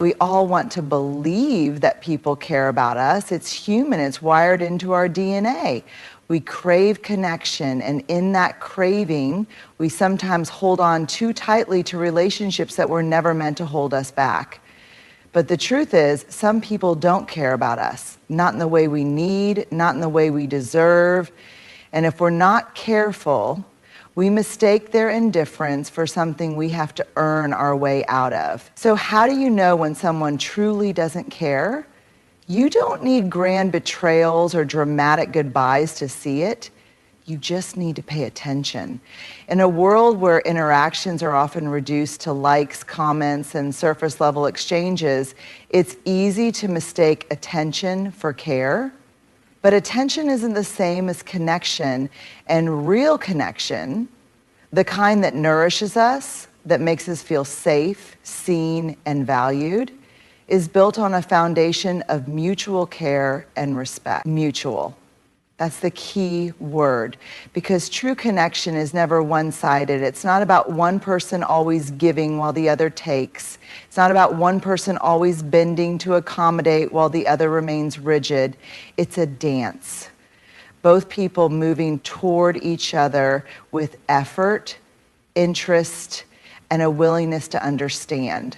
We all want to believe that people care about us. It's human, it's wired into our DNA. We crave connection, and in that craving, we sometimes hold on too tightly to relationships that were never meant to hold us back. But the truth is, some people don't care about us, not in the way we need, not in the way we deserve. And if we're not careful, we mistake their indifference for something we have to earn our way out of. So how do you know when someone truly doesn't care? You don't need grand betrayals or dramatic goodbyes to see it. You just need to pay attention. In a world where interactions are often reduced to likes, comments, and surface level exchanges, it's easy to mistake attention for care. But attention isn't the same as connection, and real connection, the kind that nourishes us, that makes us feel safe, seen, and valued, is built on a foundation of mutual care and respect. Mutual. That's the key word, because true connection is never one-sided. It's not about one person always giving while the other takes. It's not about one person always bending to accommodate while the other remains rigid. It's a dance. Both people moving toward each other with effort, interest, and a willingness to understand.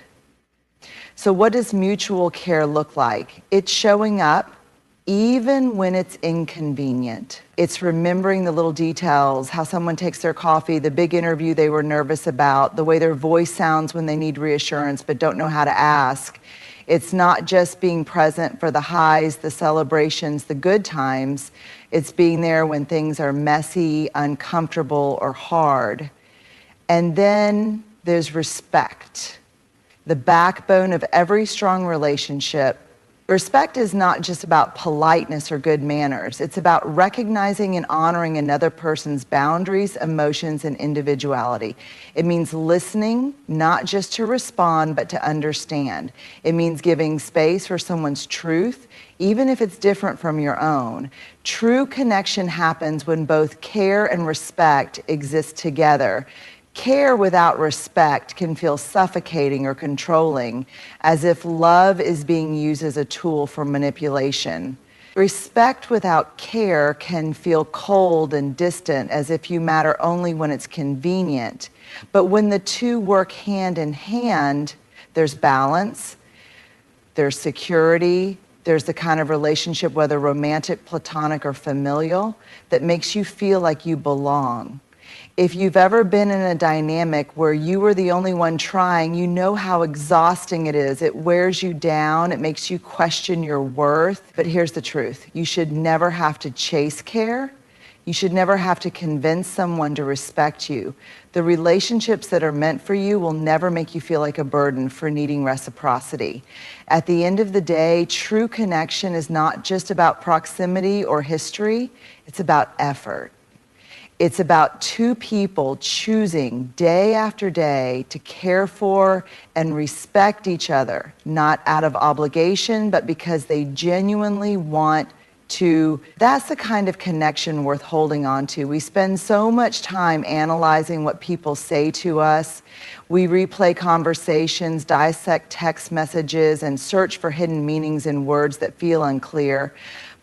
So what does mutual care look like? It's showing up even when it's inconvenient. It's remembering the little details, how someone takes their coffee, the big interview they were nervous about, the way their voice sounds when they need reassurance but don't know how to ask. It's not just being present for the highs, the celebrations, the good times. It's being there when things are messy, uncomfortable, or hard. And then there's respect, the backbone of every strong relationship. Respect is not just about politeness or good manners. It's about recognizing and honoring another person's boundaries, emotions, and individuality. It means listening, not just to respond, but to understand. It means giving space for someone's truth, even if it's different from your own. True connection happens when both care and respect exist together. Care without respect can feel suffocating or controlling, as if love is being used as a tool for manipulation. Respect without care can feel cold and distant, as if you matter only when it's convenient. But when the two work hand in hand, there's balance, there's security, there's the kind of relationship, whether romantic, platonic, or familial, that makes you feel like you belong. If you've ever been in a dynamic where you were the only one trying, you know how exhausting it is. It wears you down. It makes you question your worth. But here's the truth. You should never have to chase care. You should never have to convince someone to respect you. The relationships that are meant for you will never make you feel like a burden for needing reciprocity. At the end of the day, true connection is not just about proximity or history. It's about effort. It's about two people choosing day after day to care for and respect each other, not out of obligation, but because they genuinely want to. That's the kind of connection worth holding on to. We spend so much time analyzing what people say to us. We replay conversations, dissect text messages, and search for hidden meanings in words that feel unclear.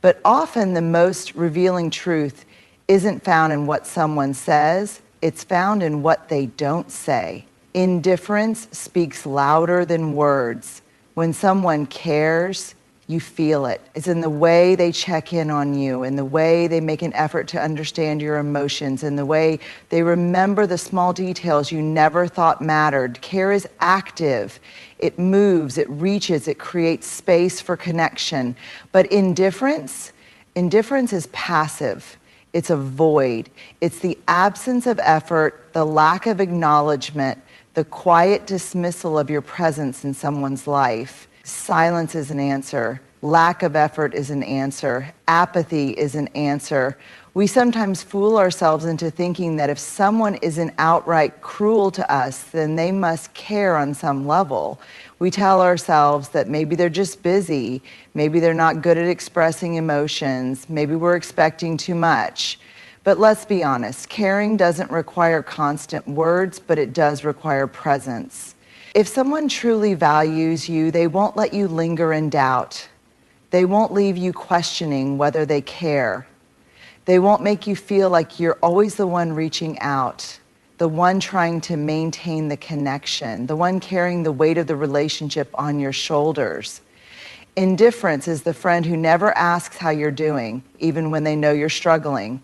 But often the most revealing truth isn't found in what someone says, it's found in what they don't say. Indifference speaks louder than words. When someone cares, you feel it. It's in the way they check in on you, in the way they make an effort to understand your emotions, in the way they remember the small details you never thought mattered. Care is active. It moves, it reaches, it creates space for connection. But indifference is passive. It's a void. It's the absence of effort, the lack of acknowledgement, the quiet dismissal of your presence in someone's life. Silence is an answer. Lack of effort is an answer. Apathy is an answer. We sometimes fool ourselves into thinking that if someone isn't outright cruel to us, then they must care on some level. We tell ourselves that maybe they're just busy, maybe they're not good at expressing emotions, maybe we're expecting too much. But let's be honest, caring doesn't require constant words, but it does require presence. If someone truly values you, they won't let you linger in doubt. They won't leave you questioning whether they care. They won't make you feel like you're always the one reaching out, the one trying to maintain the connection, the one carrying the weight of the relationship on your shoulders. Indifference is the friend who never asks how you're doing, even when they know you're struggling.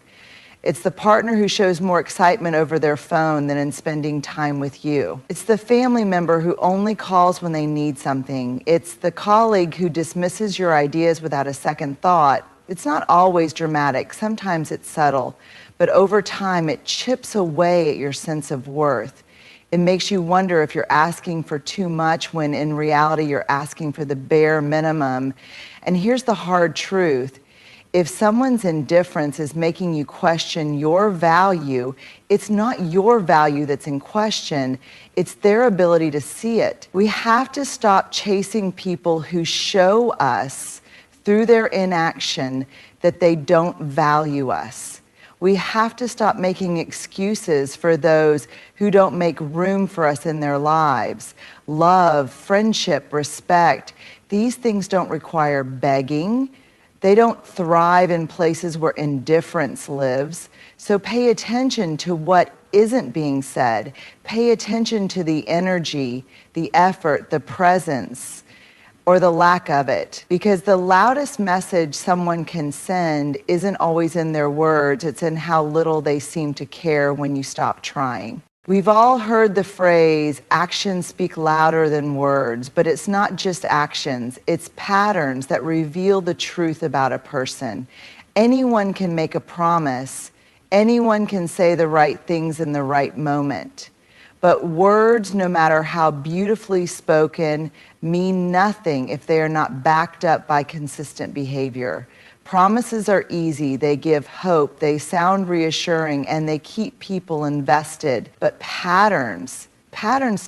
It's the partner who shows more excitement over their phone than in spending time with you. It's the family member who only calls when they need something. It's the colleague who dismisses your ideas without a second thought. It's not always dramatic. Sometimes it's subtle. But over time, it chips away at your sense of worth. It makes you wonder if you're asking for too much when in reality you're asking for the bare minimum. And here's the hard truth. If someone's indifference is making you question your value, it's not your value that's in question, it's their ability to see it. We have to stop chasing people who show us through their inaction that they don't value us. We have to stop making excuses for those who don't make room for us in their lives. Love, friendship, respect, these things don't require begging. They don't thrive in places where indifference lives. So pay attention to what isn't being said. Pay attention to the energy, the effort, the presence, or the lack of it. Because the loudest message someone can send isn't always in their words, it's in how little they seem to care when you stop trying. We've all heard the phrase, actions speak louder than words, but it's not just actions, it's patterns that reveal the truth about a person. Anyone can make a promise, anyone can say the right things in the right moment. But words, no matter how beautifully spoken, mean nothing if they are not backed up by consistent behavior. Promises are easy, they give hope, they sound reassuring, and they keep people invested. But patterns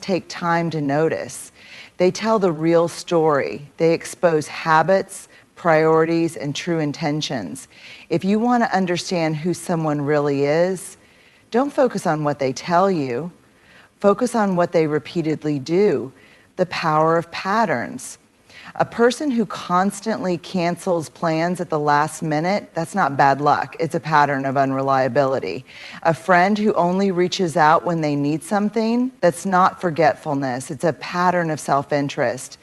take time to notice. They tell the real story. They expose habits, priorities, and true intentions. If you want to understand who someone really is, don't focus on what they tell you. Focus on what they repeatedly do. The power of patterns. A person who constantly cancels plans at the last minute, that's not bad luck. It's a pattern of unreliability. A friend who only reaches out when they need something, that's not forgetfulness. It's a pattern of self-interest.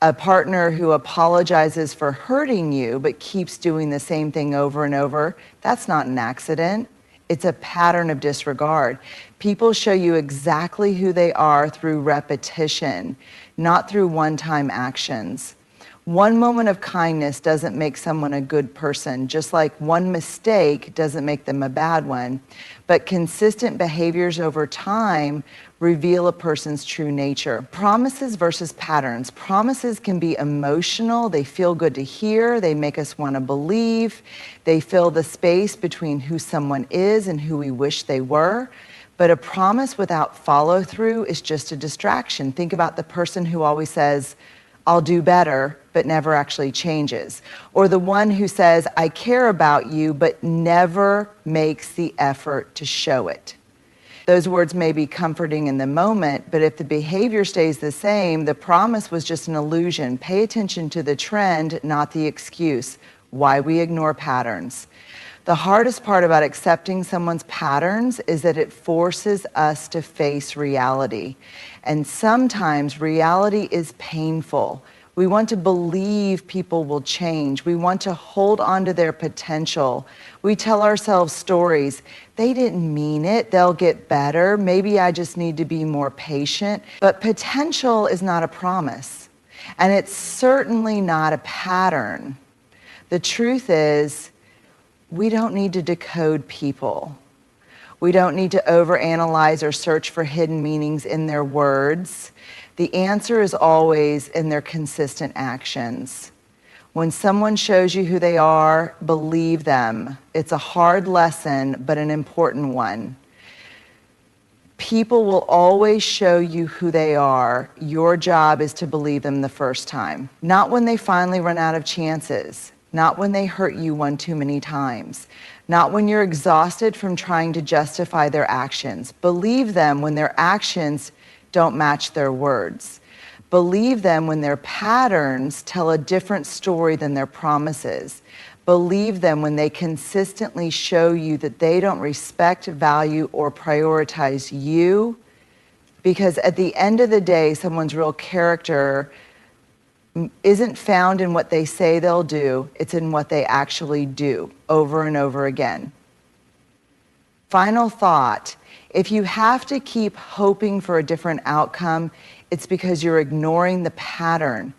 A partner who apologizes for hurting you but keeps doing the same thing over and over, that's not an accident. It's a pattern of disregard. People show you exactly who they are through repetition, not through one-time actions. One moment of kindness doesn't make someone a good person, just like one mistake doesn't make them a bad one. But consistent behaviors over time reveal a person's true nature. Promises versus patterns. Promises can be emotional. They feel good to hear. They make us want to believe. They fill the space between who someone is and who we wish they were. But a promise without follow-through is just a distraction. Think about the person who always says, I'll do better, but never actually changes. Or the one who says, I care about you, but never makes the effort to show it. Those words may be comforting in the moment, but if the behavior stays the same, the promise was just an illusion. Pay attention to the trend, not the excuse. Why we ignore patterns. The hardest part about accepting someone's patterns is that it forces us to face reality. And sometimes reality is painful. We want to believe people will change. We want to hold on to their potential. We tell ourselves stories. They didn't mean it. They'll get better. Maybe I just need to be more patient. But potential is not a promise. And it's certainly not a pattern. The truth is, we don't need to decode people. We don't need to overanalyze or search for hidden meanings in their words. The answer is always in their consistent actions. When someone shows you who they are, believe them. It's a hard lesson, but an important one. People will always show you who they are. Your job is to believe them the first time. Not when they finally run out of chances. Not when they hurt you one too many times. Not when you're exhausted from trying to justify their actions. Believe them when their actions don't match their words. Believe them when their patterns tell a different story than their promises. Believe them when they consistently show you that they don't respect, value, or prioritize you. Because at the end of the day, someone's real character isn't found in what they say they'll do, it's in what they actually do over and over again. Final thought, if you have to keep hoping for a different outcome, it's because you're ignoring the pattern.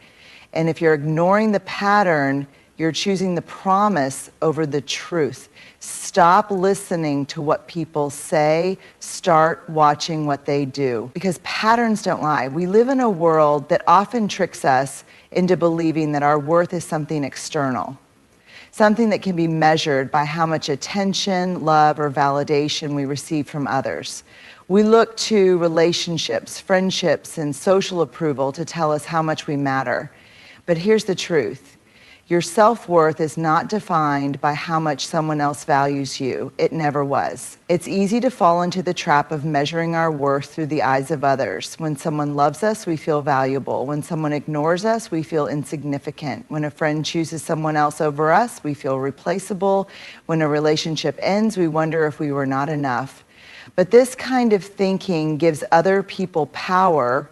And if you're ignoring the pattern, you're choosing the promise over the truth. Stop listening to what people say. Start watching what they do. Because patterns don't lie. We live in a world that often tricks us into believing that our worth is something external, something that can be measured by how much attention, love, or validation we receive from others. We look to relationships, friendships, and social approval to tell us how much we matter. But here's the truth. Your self-worth is not defined by how much someone else values you. It never was. It's easy to fall into the trap of measuring our worth through the eyes of others. When someone loves us, we feel valuable. When someone ignores us, we feel insignificant. When a friend chooses someone else over us, we feel replaceable. When a relationship ends, we wonder if we were not enough. But this kind of thinking gives other people power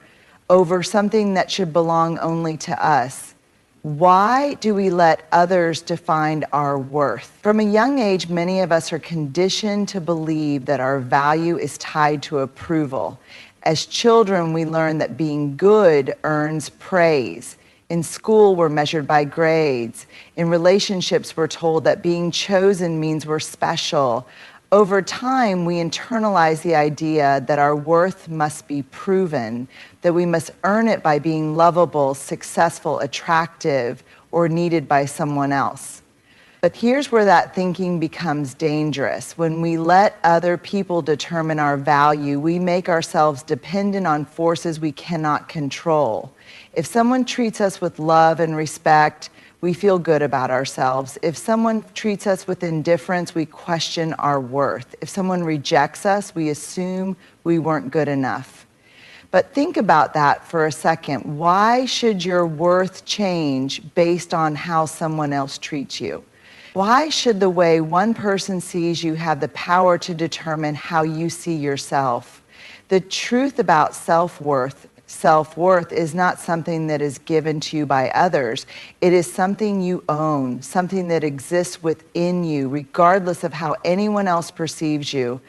over something that should belong only to us. Why do we let others define our worth? From a young age, many of us are conditioned to believe that our value is tied to approval. As children, we learn that being good earns praise. In school, we're measured by grades. In relationships, we're told that being chosen means we're special. Over time, we internalize the idea that our worth must be proven, that we must earn it by being lovable, successful, attractive, or needed by someone else. But here's where that thinking becomes dangerous. When we let other people determine our value, we make ourselves dependent on forces we cannot control. If someone treats us with love and respect, we feel good about ourselves. If someone treats us with indifference, we question our worth. If someone rejects us, we assume we weren't good enough. But think about that for a second. Why should your worth change based on how someone else treats you? Why should the way one person sees you have the power to determine how you see yourself? The truth about self-worth is not something that is given to you by others. It is something you own, something that exists within you, regardless of how anyone else perceives you.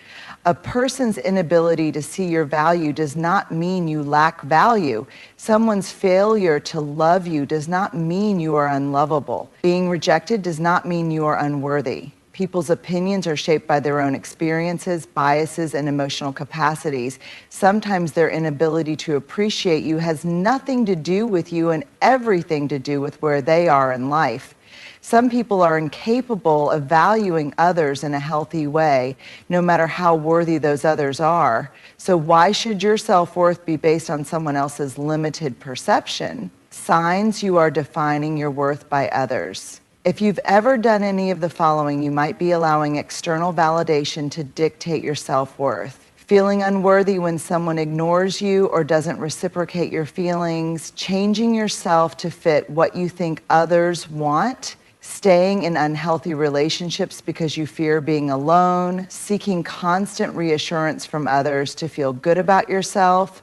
A person's inability to see your value does not mean you lack value. Someone's failure to love you does not mean you are unlovable. Being rejected does not mean you are unworthy. People's opinions are shaped by their own experiences, biases, and emotional capacities. Sometimes their inability to appreciate you has nothing to do with you and everything to do with where they are in life. Some people are incapable of valuing others in a healthy way, no matter how worthy those others are. So why should your self-worth be based on someone else's limited perception? Signs you are defining your worth by others. If you've ever done any of the following, you might be allowing external validation to dictate your self-worth. Feeling unworthy when someone ignores you or doesn't reciprocate your feelings, changing yourself to fit what you think others want, staying in unhealthy relationships because you fear being alone, seeking constant reassurance from others to feel good about yourself,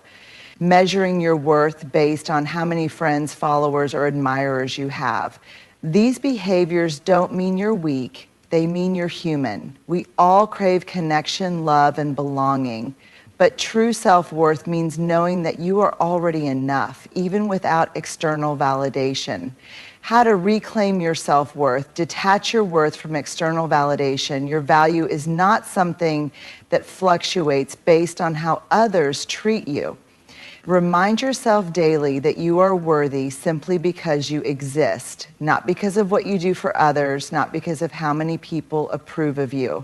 measuring your worth based on how many friends, followers, or admirers you have. These behaviors don't mean you're weak, they mean you're human. We all crave connection, love, and belonging. But true self-worth means knowing that you are already enough, even without external validation. How to reclaim your self-worth, detach your worth from external validation. Your value is not something that fluctuates based on how others treat you. Remind yourself daily that you are worthy simply because you exist, not because of what you do for others, not because of how many people approve of you.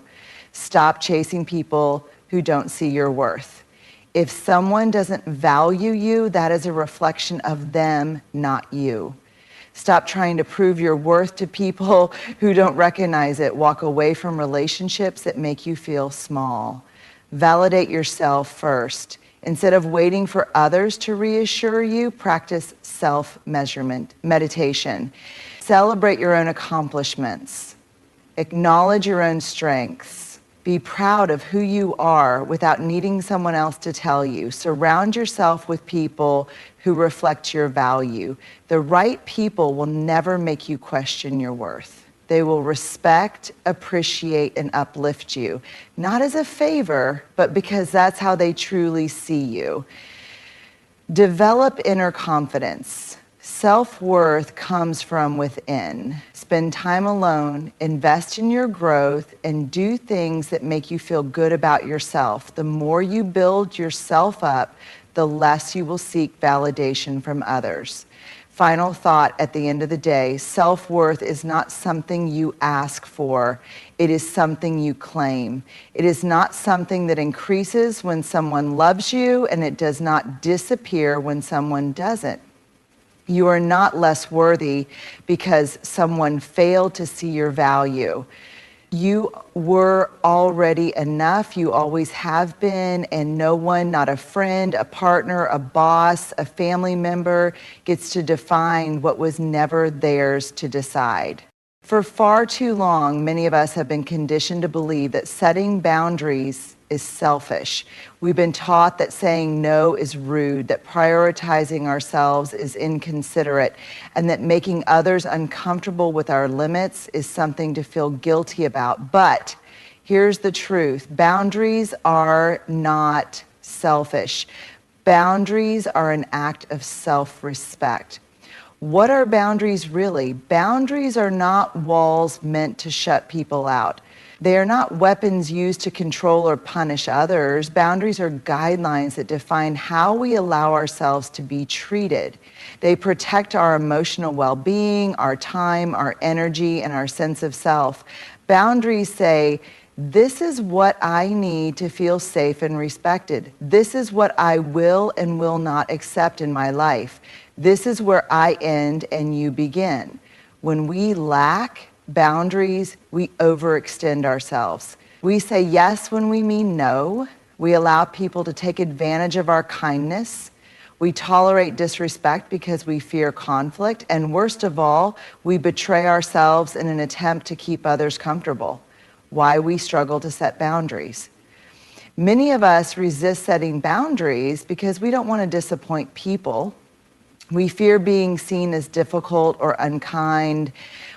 Stop chasing people who don't see your worth. If someone doesn't value you, that is a reflection of them, not you. Stop trying to prove your worth to people who don't recognize it. Walk away from relationships that make you feel small. Validate yourself first. Instead of waiting for others to reassure you, practice self-measurement, meditation. Celebrate your own accomplishments. Acknowledge your own strengths. Be proud of who you are without needing someone else to tell you. Surround yourself with people who reflect your value. The right people will never make you question your worth. They will respect, appreciate, and uplift you, not as a favor, but because that's how they truly see you. Develop inner confidence. Self-worth comes from within. Spend time alone, invest in your growth, and do things that make you feel good about yourself. The more you build yourself up, the less you will seek validation from others. Final thought at the end of the day, self-worth is not something you ask for. It is something you claim. It is not something that increases when someone loves you, and it does not disappear when someone doesn't. You are not less worthy because someone failed to see your value. You were already enough. You always have been, and no one, not a friend, a partner, a boss, a family member, gets to define what was never theirs to decide. For far too long, many of us have been conditioned to believe that setting boundaries is selfish. We've been taught that saying no is rude, that prioritizing ourselves is inconsiderate, and that making others uncomfortable with our limits is something to feel guilty about. But here's the truth. Boundaries are not selfish. Boundaries are an act of self-respect. What are boundaries really? Boundaries are not walls meant to shut people out. They are not weapons used to control or punish others. Boundaries are guidelines that define how we allow ourselves to be treated. They protect our emotional well-being, our time, our energy, and our sense of self. Boundaries say, this is what I need to feel safe and respected. This is what I will and will not accept in my life. This is where I end and you begin. When we lack boundaries, we overextend ourselves. We say yes when we mean no. We allow people to take advantage of our kindness. We tolerate disrespect because we fear conflict. And worst of all, we betray ourselves in an attempt to keep others comfortable. Why we struggle to set boundaries. Many of us resist setting boundaries because we don't want to disappoint people. We fear being seen as difficult or unkind.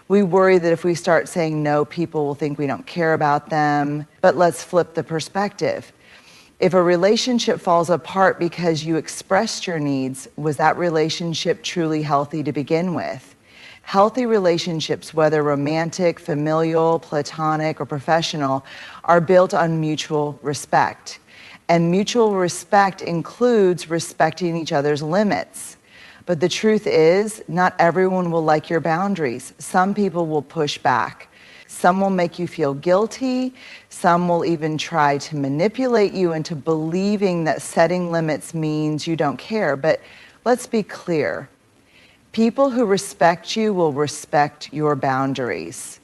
We worry that if we start saying no, people will think we don't care about them. But let's flip the perspective. If a relationship falls apart because you expressed your needs, was that relationship truly healthy to begin with? Healthy relationships, whether romantic, familial, platonic, or professional, are built on mutual respect. And mutual respect includes respecting each other's limits. But the truth is, not everyone will like your boundaries. Some people will push back. Some will make you feel guilty. Some will even try to manipulate you into believing that setting limits means you don't care. But let's be clear. People who respect you will respect your boundaries.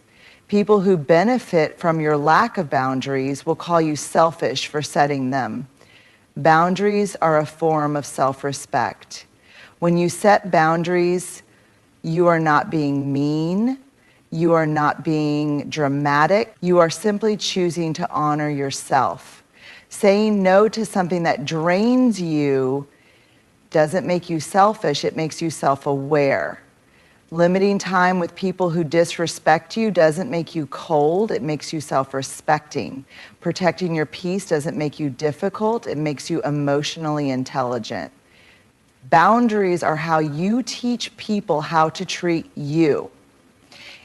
People who benefit from your lack of boundaries will call you selfish for setting them. Boundaries are a form of self-respect. When you set boundaries, you are not being mean, you are not being dramatic, you are simply choosing to honor yourself. Saying no to something that drains you doesn't make you selfish, it makes you self-aware. Limiting time with people who disrespect you doesn't make you cold, it makes you self-respecting. Protecting your peace doesn't make you difficult, it makes you emotionally intelligent. Boundaries are how you teach people how to treat you.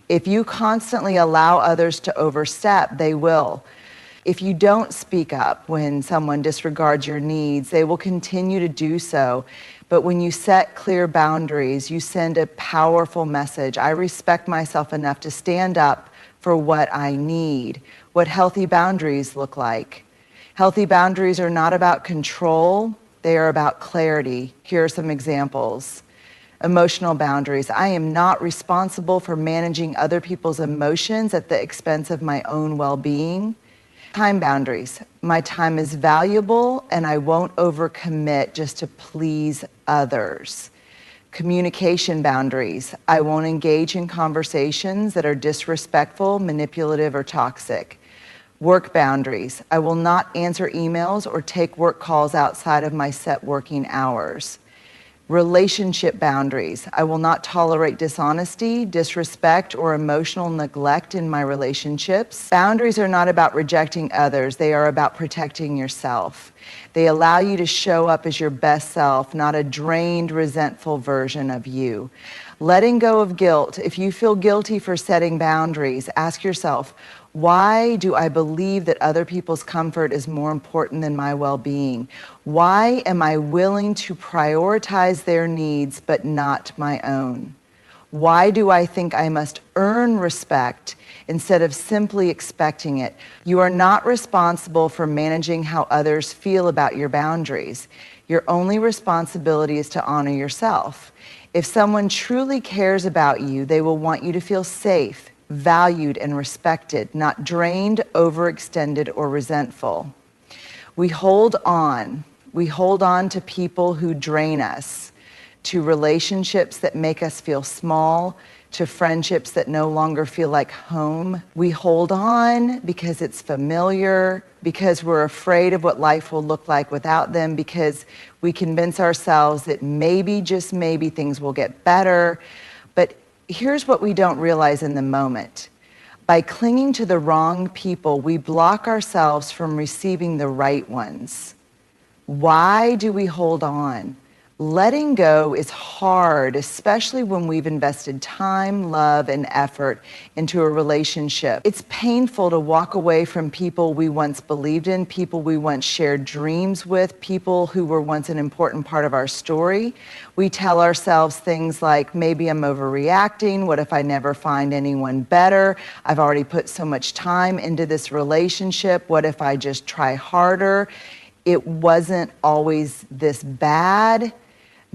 If you constantly allow others to overstep, they will. If you don't speak up when someone disregards your needs, they will continue to do so. But when you set clear boundaries, you send a powerful message. I respect myself enough to stand up for what I need. What healthy boundaries look like. Healthy boundaries are not about control. They are about clarity. Here are some examples. Emotional boundaries. I am not responsible for managing other people's emotions at the expense of my own well-being. Time boundaries. My time is valuable and I won't overcommit just to please others. Communication boundaries. I won't engage in conversations that are disrespectful, manipulative, or toxic. Work boundaries. I will not answer emails or take work calls outside of my set working hours. Relationship boundaries. I will not tolerate dishonesty, disrespect, or emotional neglect in my relationships. Boundaries are not about rejecting others. They are about protecting yourself. They allow you to show up as your best self, not a drained, resentful version of you. Letting go of guilt. If you feel guilty for setting boundaries, ask yourself, why do I believe that other people's comfort is more important than my well-being? Why am I willing to prioritize their needs but not my own? Why do I think I must earn respect instead of simply expecting it? You are not responsible for managing how others feel about your boundaries. Your only responsibility is to honor yourself. If someone truly cares about you, they will want you to feel safe, valued, and respected, not drained, overextended, or resentful. We hold on. We hold on to people who drain us, to relationships that make us feel small, to friendships that no longer feel like home. We hold on because it's familiar, because we're afraid of what life will look like without them, because we convince ourselves that maybe, just maybe, things will get better. But here's what we don't realize in the moment. By clinging to the wrong people, we block ourselves from receiving the right ones. Why do we hold on? Letting go is hard, especially when we've invested time, love, and effort into a relationship. It's painful to walk away from people we once believed in, people we once shared dreams with, people who were once an important part of our story. We tell ourselves things like, maybe I'm overreacting. What if I never find anyone better? I've already put so much time into this relationship. What if I just try harder? It wasn't always this bad.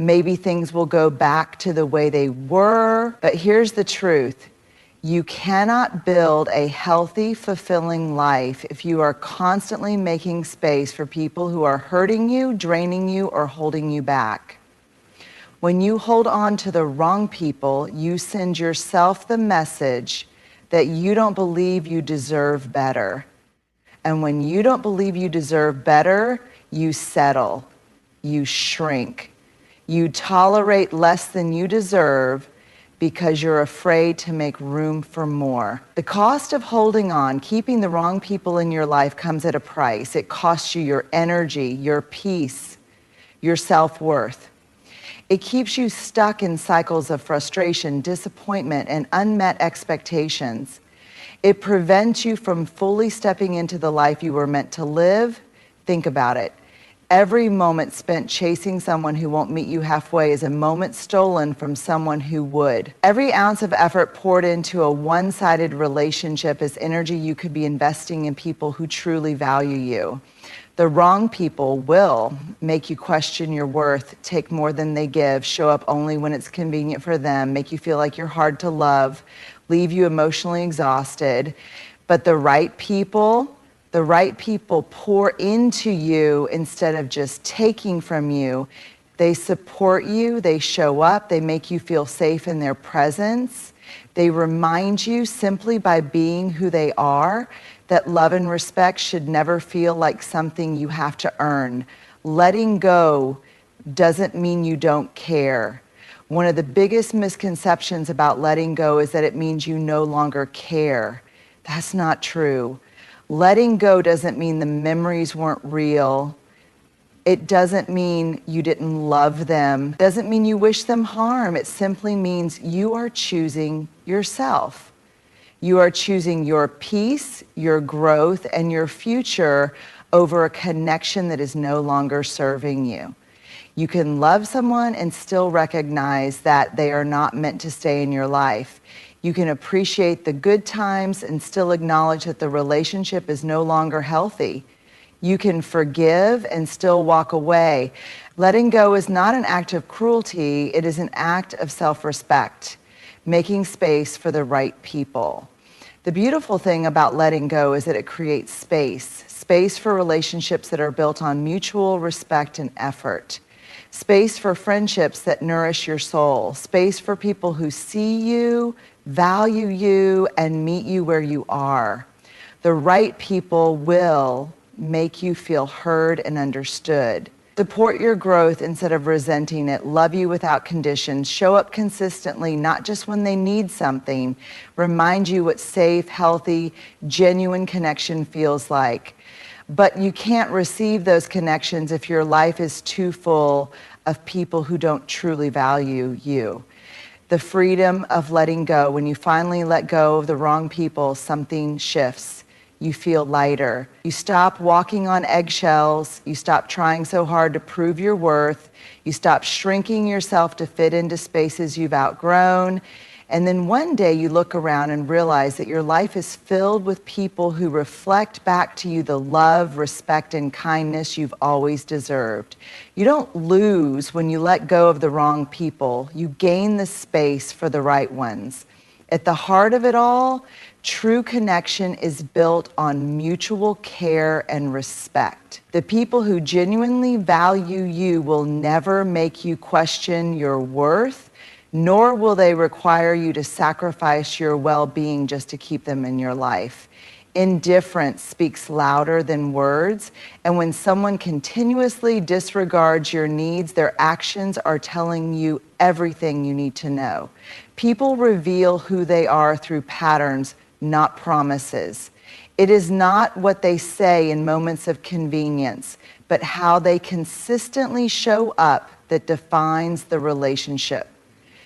Maybe things will go back to the way they were. But here's the truth. You cannot build a healthy, fulfilling life if you are constantly making space for people who are hurting you, draining you, or holding you back. When you hold on to the wrong people, you send yourself the message that you don't believe you deserve better. And when you don't believe you deserve better, you settle, you shrink. You tolerate less than you deserve because you're afraid to make room for more. The cost of holding on, keeping the wrong people in your life, comes at a price. It costs you your energy, your peace, your self-worth. It keeps you stuck in cycles of frustration, disappointment, and unmet expectations. It prevents you from fully stepping into the life you were meant to live. Think about it. Every moment spent chasing someone who won't meet you halfway is a moment stolen from someone who would. Every ounce of effort poured into a one-sided relationship is energy you could be investing in people who truly value you. The wrong people will make you question your worth, take more than they give, show up only when it's convenient for them, make you feel like you're hard to love, leave you emotionally exhausted. But the right people pour into you instead of just taking from you. They support you, they show up, they make you feel safe in their presence. They remind you simply by being who they are that love and respect should never feel like something you have to earn. Letting go doesn't mean you don't care. One of the biggest misconceptions about letting go is that it means you no longer care. That's not true. Letting go doesn't mean the memories weren't real. It doesn't mean you didn't love them. It doesn't mean you wish them harm. It simply means you are choosing yourself. You are choosing your peace, your growth, and your future over a connection that is no longer serving you. You can love someone and still recognize that they are not meant to stay in your life. You can appreciate the good times and still acknowledge that the relationship is no longer healthy. You can forgive and still walk away. Letting go is not an act of cruelty, it is an act of self-respect, making space for the right people. The beautiful thing about letting go is that it creates space for relationships that are built on mutual respect and effort, space for friendships that nourish your soul, space for people who see you, value you, and meet you where you are. The right people will make you feel heard and understood. Support your growth instead of resenting it. Love you without conditions. Show up consistently, not just when they need something. Remind you what safe, healthy, genuine connection feels like. But you can't receive those connections if your life is too full of people who don't truly value you. The freedom of letting go. When you finally let go of the wrong people, something shifts. You feel lighter. You stop walking on eggshells. You stop trying so hard to prove your worth. You stop shrinking yourself to fit into spaces you've outgrown. And then one day you look around and realize that your life is filled with people who reflect back to you the love, respect, and kindness you've always deserved. You don't lose when you let go of the wrong people. You gain the space for the right ones. At the heart of it all, true connection is built on mutual care and respect. The people who genuinely value you will never make you question your worth, nor will they require you to sacrifice your well-being just to keep them in your life. Indifference speaks louder than words, and when someone continuously disregards your needs, their actions are telling you everything you need to know. People reveal who they are through patterns, not promises. It is not what they say in moments of convenience, but how they consistently show up that defines the relationship.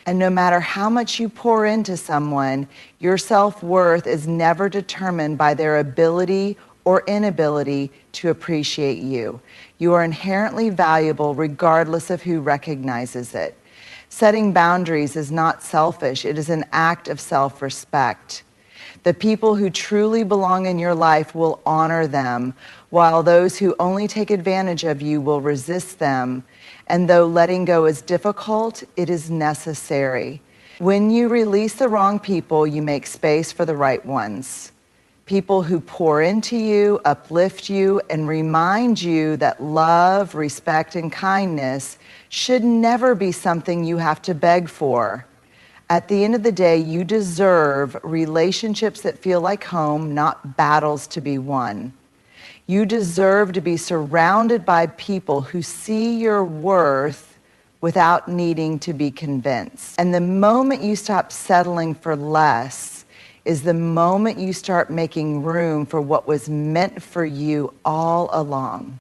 And no matter how much you pour into someone, your self-worth is never determined by their ability or inability to appreciate you. You are inherently valuable regardless of who recognizes it. Setting boundaries is not selfish. It is an act of self-respect. The people who truly belong in your life will honor them, while those who only take advantage of you will resist them. And though letting go is difficult, it is necessary. When you release the wrong people, you make space for the right ones. People who pour into you, uplift you, and remind you that love, respect, and kindness should never be something you have to beg for. At the end of the day, you deserve relationships that feel like home, not battles to be won. You deserve to be surrounded by people who see your worth without needing to be convinced. And the moment you stop settling for less is the moment you start making room for what was meant for you all along.